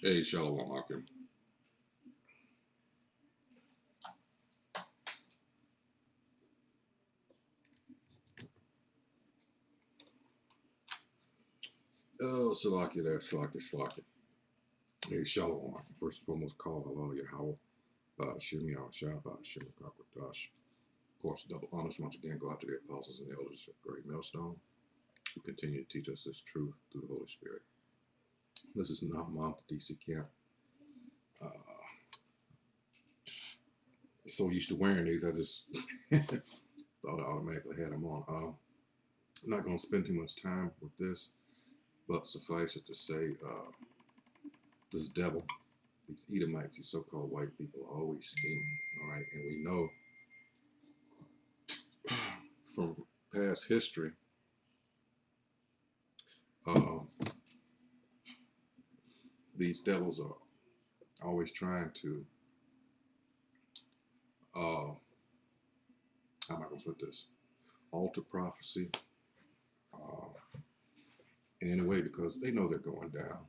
Hey, Shalom Akim. Oh, Salaki there, Salaki, Salaki. Hey, Shalom Akim. First and foremost, call Allah Yahweh, Shem Yahweh Shabbat, Shem Kakwadash. Of course, double honors once again go out to the apostles and the elders of Great Millstone who continue to teach us this truth through the Holy Spirit. This is Nahum, the DC camp. Uh, so used to wearing these, I just thought I automatically had them on. I'm not going to spend too much time with this, but suffice it to say, this devil, these Edomites, these so-called white people, are always scheming, all right? And we know from past history, these devils are always trying to, how am I going to put this, alter prophecy in any way, because they know they're going down.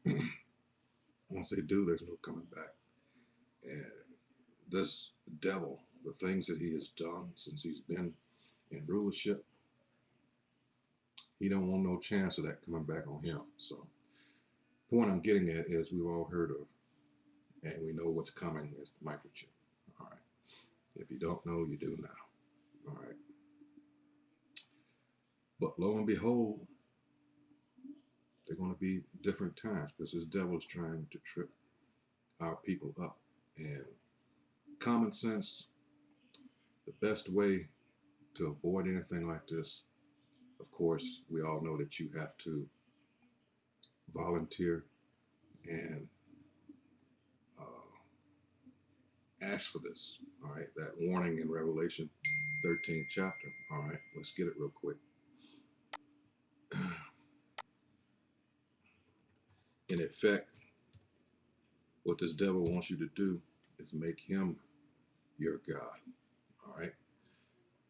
And once they do, there's no coming back. And this devil, the things that he has done since he's been in rulership, he don't want no chance of that coming back on him. So the point I'm getting at is we've all heard of, and we know what's coming is the microchip. All right. If you don't know, you do now. All right. But lo and behold, they're going to be different times because this devil is trying to trip our people up. And common sense, the best way to avoid anything like this, of course, we all know that you have to volunteer and ask for this. All right, that warning in Revelation 13th chapter. All right, let's get it real quick. In effect, what this devil wants you to do is make him your God. All right,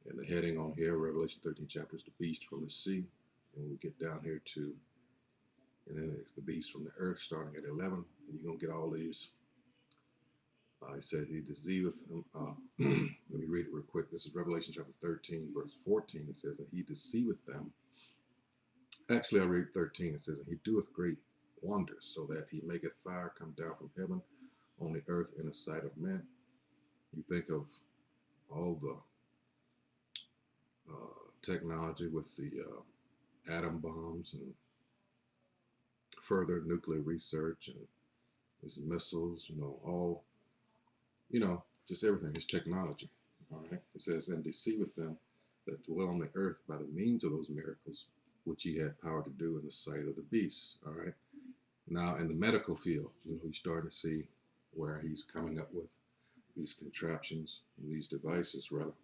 and the heading on here, Revelation 13th chapter, is the beast from the sea. And we'll get down here to, and then it's the beast from the earth, starting at 11. And you're going to get all these. He said he deceiveth them. Let me read it real quick. This is Revelation chapter 13, verse 14. It says that he deceiveth them. Actually, I read 13. It says that he doeth great wonders, so that he maketh fire come down from heaven on the earth in the sight of men. You think of all the technology with the atom bombs and further nuclear research and these missiles, all, just everything is technology. All right. It says, and deceiveth them that dwell on the earth by the means of those miracles, which he had power to do in the sight of the beasts. All right. Now, in the medical field, you're starting to see where he's coming up with these contraptions, these devices, rather,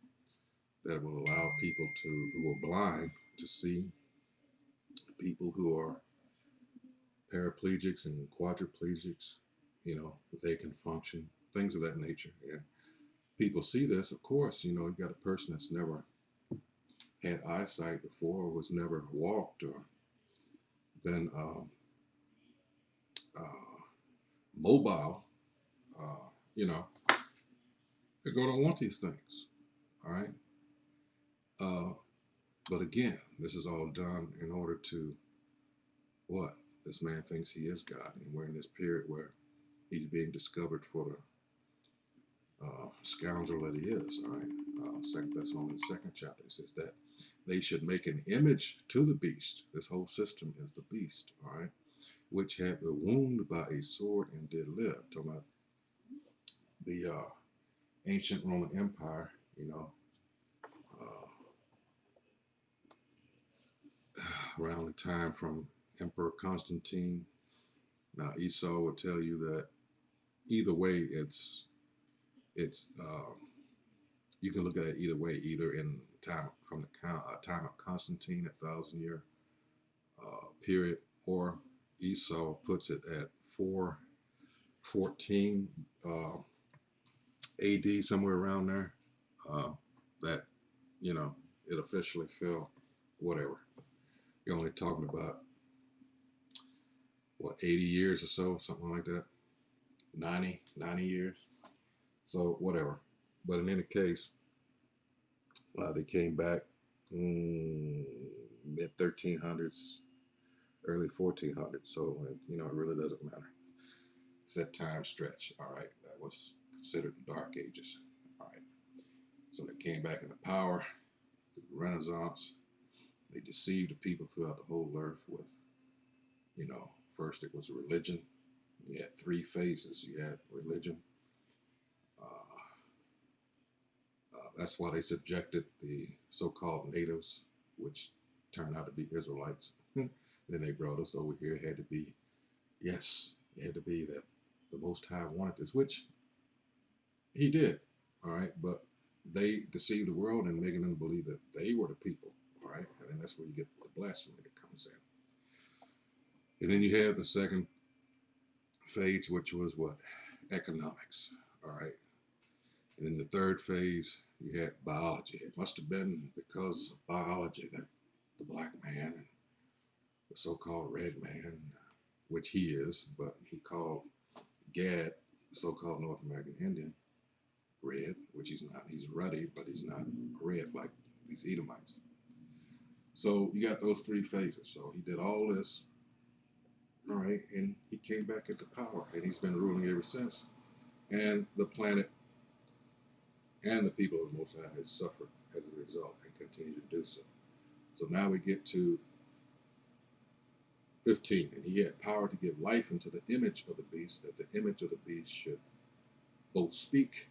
that will allow people who are blind to see, people who are paraplegics and quadriplegics, they can function, things of that nature. And people see this, of course, you got a person that's never had eyesight before, or was never walked, or been mobile, they're going to want these things. All right. But again, this is all done in order to what? This man thinks he is God, and we're in this period where he's being discovered for the scoundrel that he is. All right. 2 Thessalonians 2nd chapter, it says that they should make an image to the beast. This whole system is the beast. All right. Which had the wound by a sword and did live. Talking about the ancient Roman Empire, around the time from Emperor Constantine. Now Esau will tell you that either way, it's you can look at it either way, either in time from the time of Constantine, 1,000-year period, or Esau puts it at 414 AD, somewhere around there, that, it officially fell, whatever. You're only talking about, what, 80 years or so, something like that. 90 years. So whatever. But in any case, they came back mid 1300s, early 1400s. So it really doesn't matter. It's that time stretch. All right, that was considered the Dark Ages. All right, so they came back into power through the Renaissance. They deceived the people throughout the whole earth with, first it was religion. You had three phases. You had religion. That's why they subjected the so-called natives, which turned out to be Israelites. Then they brought us over here. It had to be, yes, it had to be that the Most High wanted this, which he did. All right, but they deceived the world and making them believe that they were the people. All right, and then that's where you get the blasphemy that comes in. And then you have the second phase, which was what? Economics. All right. And in the third phase, you had biology. It must have been because of biology that the black man, the so-called red man, which he is, but he called Gad, the so-called North American Indian, red, which he's not. He's ruddy, but he's not red like these Edomites. So you got those three phases. So he did all this, all right, and he came back into power, and he's been ruling ever since. And the planet and the people of the Most High has suffered as a result and continue to do so. So now we get to 15, and he had power to give life into the image of the beast, that the image of the beast should both speak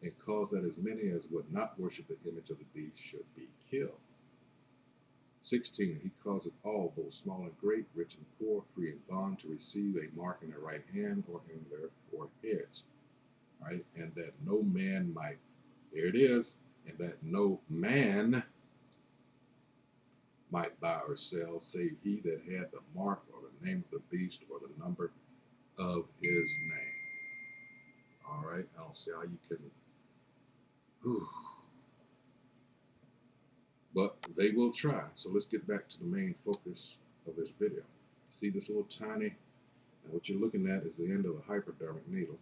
and cause that as many as would not worship the image of the beast should be killed. 16, he causeth all, both small and great, rich and poor, free and bond, to receive a mark in their right hand or in their foreheads. Right? And that no man might, there it is, and that no man might buy or sell, save he that had the mark or the name of the beast or the number of his name. All right, I don't see how you can. Whew. But they will try. So let's get back to the main focus of this video. See this little tiny, and what you're looking at is the end of a hypodermic needle.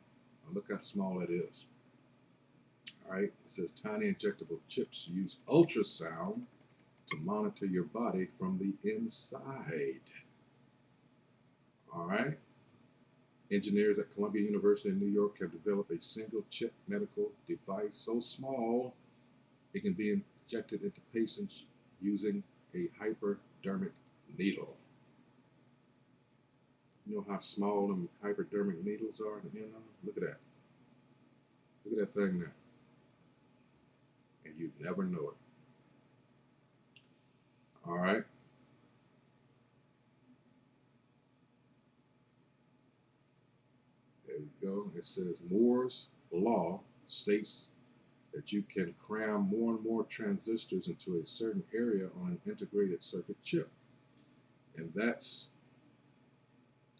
Now look how small it is. All right, it says tiny injectable chips use ultrasound to monitor your body from the inside. All right. Engineers at Columbia University in New York have developed a single chip medical device so small it can be injected into patients using a hypodermic needle. You know how small them hypodermic needles are? Look at that. Look at that thing there. And you never know it. All right. There you go. It says Moore's law states that you can cram more and more transistors into a certain area on an integrated circuit chip. And that's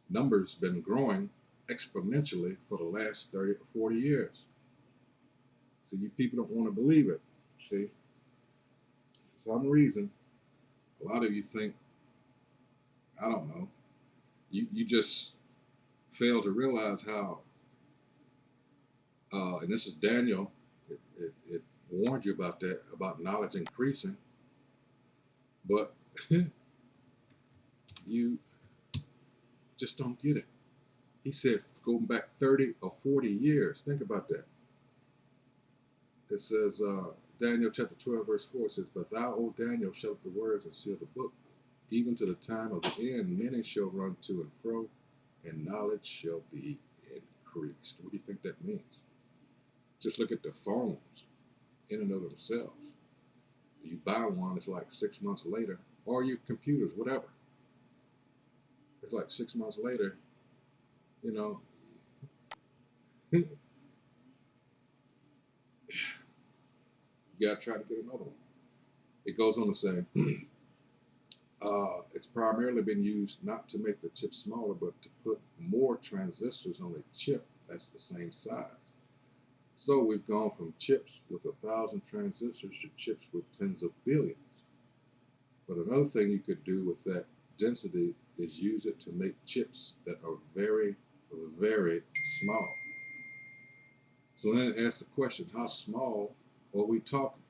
numbers been growing exponentially for the last 30 or 40 years. So you people don't want to believe it. See, for some reason, a lot of you think, I don't know, you just fail to realize how, and this is Daniel, it warned you about that, about knowledge increasing, but you just don't get it. He said going back 30 or 40 years. Think about that. It says, Daniel chapter 12, verse 4 says, But thou, O Daniel, shalt the words and seal the book. Even to the time of the end, many shall run to and fro, and knowledge shall be increased. What do you think that means? Just look at the phones in and of themselves. You buy one, it's like 6 months later, or your computers, whatever. It's like 6 months later, you know, you got to try to get another one. It goes on to say, it's primarily been used not to make the chip smaller, but to put more transistors on a chip that's the same size. So we've gone from chips with 1,000 transistors to chips with tens of billions. But another thing you could do with that density is use it to make chips that are very, very small. So then it asks the question, how small are we talking?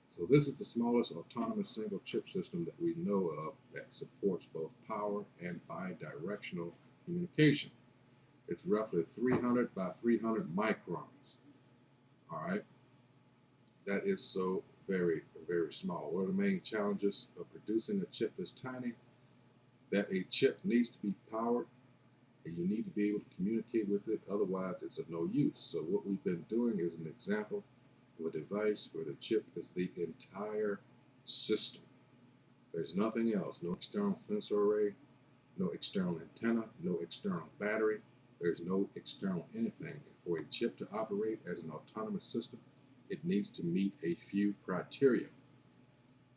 So this is the smallest autonomous single chip system that we know of that supports both power and bidirectional communication. It's roughly 300 by 300 microns. All right, that is so very, very small. One of the main challenges of producing a chip this tiny, that a chip needs to be powered and you need to be able to communicate with it, otherwise it's of no use. So what we've been doing is an example of a device where the chip is the entire system. There's nothing else, no external sensor array, no external antenna, no external battery, there's no external anything. For a chip to operate as an autonomous system, it needs to meet a few criteria.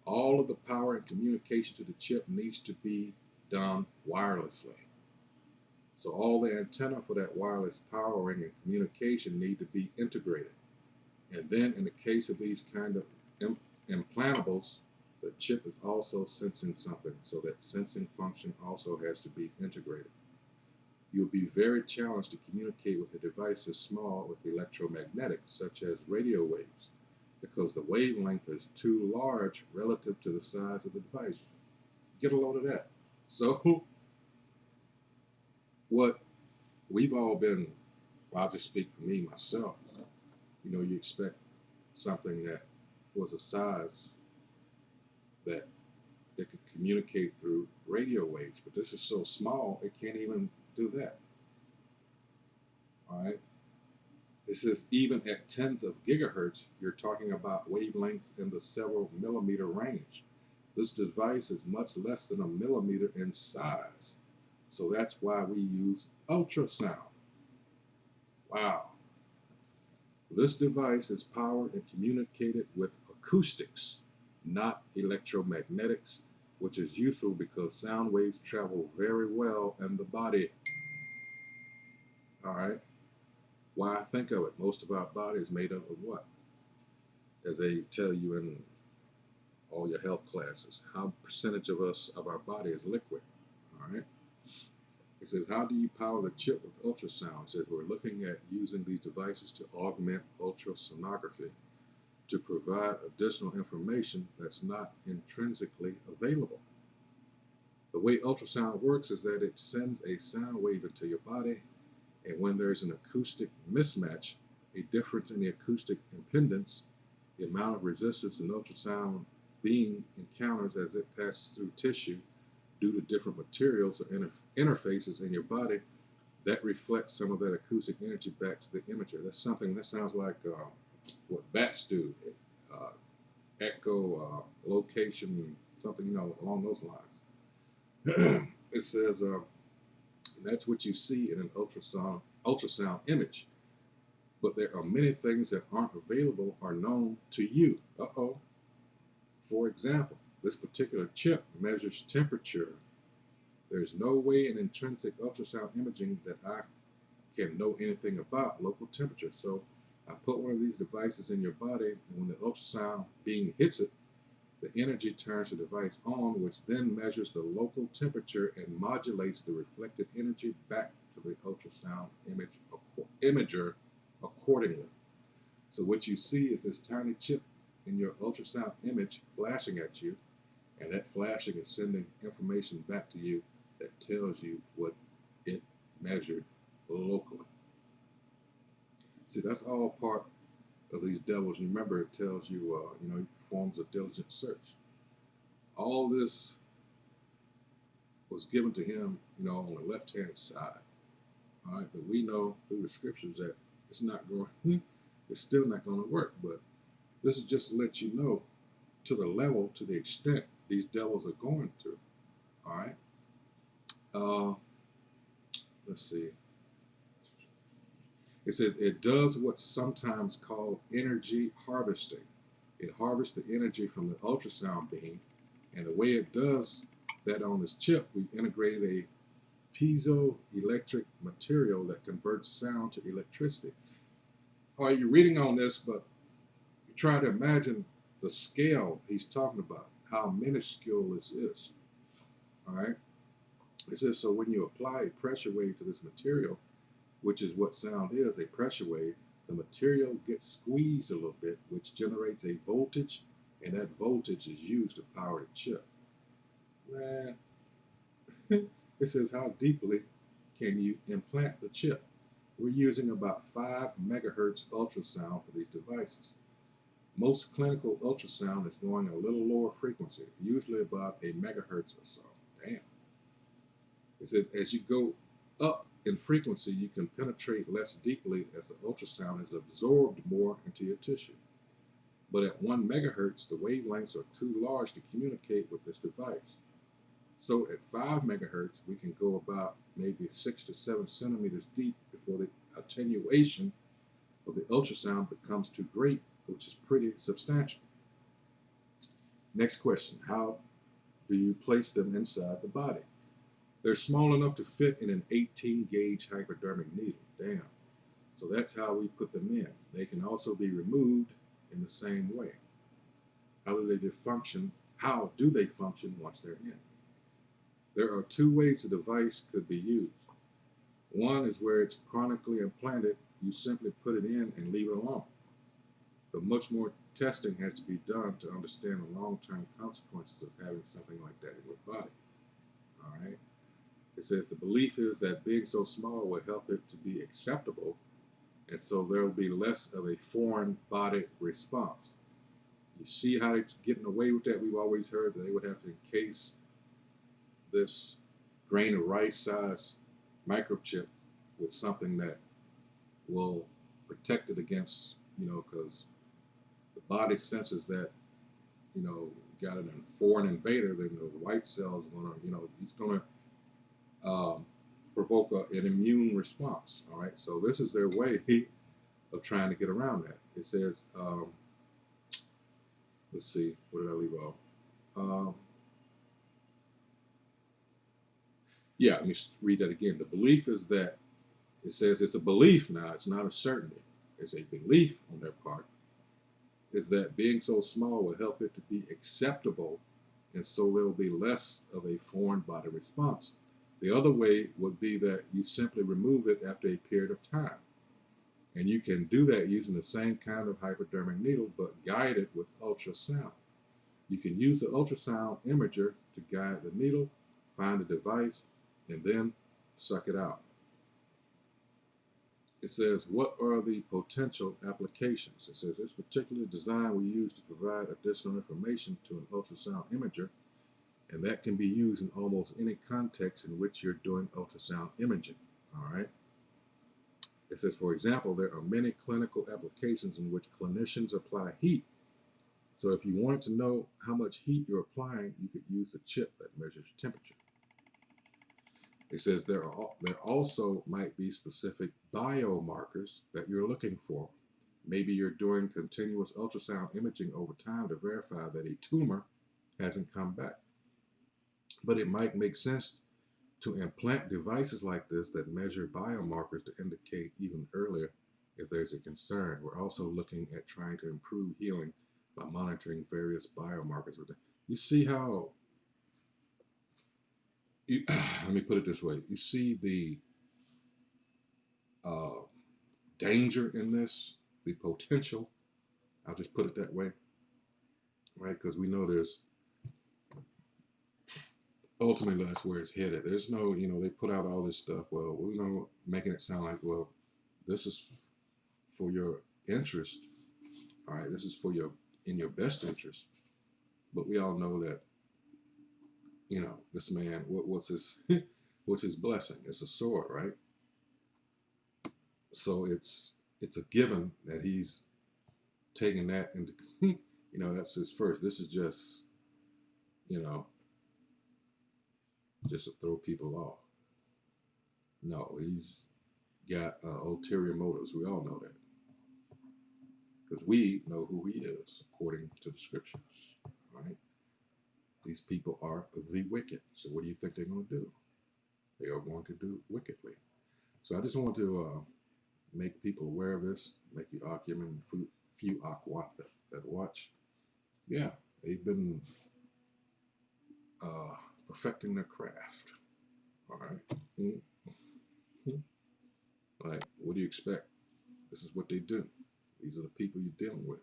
All of the power and communication to the chip needs to be done wirelessly. So all the antenna for that wireless powering and communication need to be integrated. And then in the case of these kind of implantables, the chip is also sensing something, so that sensing function also has to be integrated. You'll be very challenged to communicate with a device as small with electromagnetics, such as radio waves, because the wavelength is too large relative to the size of the device. Get a load of that. So what we've all been, well, I'll just speak for me, myself, you expect something that was a size that it could communicate through radio waves, but this is so small, it can't even do that. All right. This is even at tens of gigahertz, you're talking about wavelengths in the several millimeter range. This device is much less than a millimeter in size. So that's why we use ultrasound. Wow. This device is powered and communicated with acoustics, not electromagnetics, which is useful because sound waves travel very well in the body. All right. Why think of it? Most of our body is made up of what? As they tell you in all your health classes, how percentage of our body is liquid. All right. It says, how do you power the chip with ultrasound? It says, we're looking at using these devices to augment ultrasonography to provide additional information that's not intrinsically available. The way ultrasound works is that it sends a sound wave into your body, and when there's an acoustic mismatch, a difference in the acoustic impedance, the amount of resistance an ultrasound beam encounters as it passes through tissue due to different materials or interfaces in your body, that reflects some of that acoustic energy back to the imager. That's something that sounds like what bats do, echo, location, something along those lines. It says that's what you see in an ultrasound image. But there are many things that aren't available or known to you. For example, this particular chip measures temperature. There's no way in intrinsic ultrasound imaging that I can know anything about local temperature. So I put one of these devices in your body, and when the ultrasound beam hits it, the energy turns the device on, which then measures the local temperature and modulates the reflected energy back to the ultrasound imager accordingly. So what you see is this tiny chip in your ultrasound image flashing at you, and that flashing is sending information back to you that tells you what it measured locally. See, that's all part of these devils. You remember, it tells you, he performs a diligent search. All this was given to him, on the left-hand side. All right, but we know through the scriptures that it's still not going to work. But this is just to let you know to the extent these devils are going through. All right. Let's see. It says it does what's sometimes called energy harvesting. It harvests the energy from the ultrasound beam, and the way it does that on this chip, we integrated a piezoelectric material that converts sound to electricity. All right, you're reading on this, but you try to imagine the scale he's talking about, how minuscule this is. All right. It says, so when you apply a pressure wave to this material, which is what sound is, a pressure wave, the material gets squeezed a little bit, which generates a voltage, and that voltage is used to power the chip. Man, it says, how deeply can you implant the chip? We're using about 5 megahertz ultrasound for these devices. Most clinical ultrasound is going a little lower frequency, usually about a megahertz or so. Damn. It says, as you go up in frequency, you can penetrate less deeply as the ultrasound is absorbed more into your tissue. But at 1 megahertz, the wavelengths are too large to communicate with this device. So at 5 megahertz, we can go about maybe 6 to 7 centimeters deep before the attenuation of the ultrasound becomes too great, which is pretty substantial. Next question, how do you place them inside the body? They're small enough to fit in an 18 gauge hypodermic needle. Damn. So that's how we put them in. They can also be removed in the same way. How do they function? How do they function once they're in? There are 2 ways the device could be used. One is where it's chronically implanted. You simply put it in and leave it alone. But much more testing has to be done to understand the long-term consequences of having something like that in your body. All right. It says the belief is that being so small will help it to be acceptable, and so there will be less of a foreign body response. You see how they're getting away with that? We've always heard that they would have to encase this grain of rice size microchip with something that will protect it against, because the body senses that, got a foreign invader, then the white cells are going to, he's going to provoke an immune response. All right, so this is their way of trying to get around that. It says, let's see, what did I leave off? Yeah, let me read that again. The belief is that, it says it's a belief now, it's not a certainty. It's a belief on their part, is that being so small will help it to be acceptable, and so there will be less of a foreign body response. The other way would be that you simply remove it after a period of time. And you can do that using the same kind of hypodermic needle, but guide it with ultrasound. You can use the ultrasound imager to guide the needle, find the device, and then suck it out. It says, what are the potential applications? It says, this particular design we use to provide additional information to an ultrasound imager, and that can be used in almost any context in which you're doing ultrasound imaging. All right. It says, for example, there are many clinical applications in which clinicians apply heat. So if you wanted to know how much heat you're applying, you could use the chip that measures temperature. It says there also might be specific biomarkers that you're looking for. Maybe you're doing continuous ultrasound imaging over time to verify that a tumor hasn't come back. But it might make sense to implant devices like this that measure biomarkers to indicate even earlier if there's a concern. We're also looking at trying to improve healing by monitoring various biomarkers. You see how, let me put it this way, you see the danger in this, the potential, I'll just put it that way, right? Because we know there's, ultimately that's where it's headed. There's no, they put out all this stuff, well, making it sound like, well, this is for your interest, all right, this is for in your best interest. But we all know that, this man, what's his what's his blessing? It's a sword, right? So it's a given that he's taking that into, that's his first. This is just, just to throw people off. No, he's got ulterior motives. We all know that. Because we know who he is, according to the scriptures. Right? These people are the wicked. So what do you think they're going to do? They are going to do wickedly. So I just want to make people aware of this, make the argument, few aquat that watch. Yeah, they've been perfecting their craft. All right. Mm-hmm. Like, what do you expect? This is what they do. These are the people you're dealing with.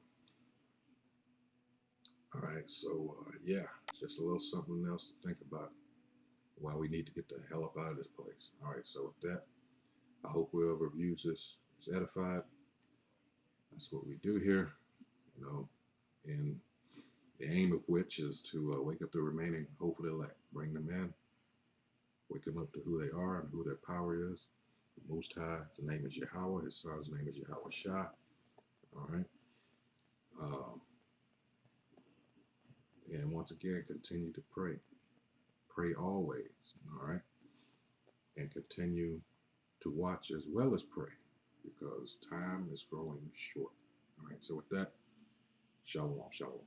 All right. So, yeah, just a little something else to think about why we need to get the hell up out of this place. All right. So, with that, I hope whoever views this is edified. That's what we do here, you know, and the aim of which is to wake up the remaining hopeful elect, bring them in, wake them up to who they are and who their power is. The Most High, his name is Yahweh, his son's name is Yahweh Shah. All right. Um, and once again, continue to pray. Pray always. All right. And continue to watch as well as pray because time is growing short. All right. So, with that, shalom, shalom.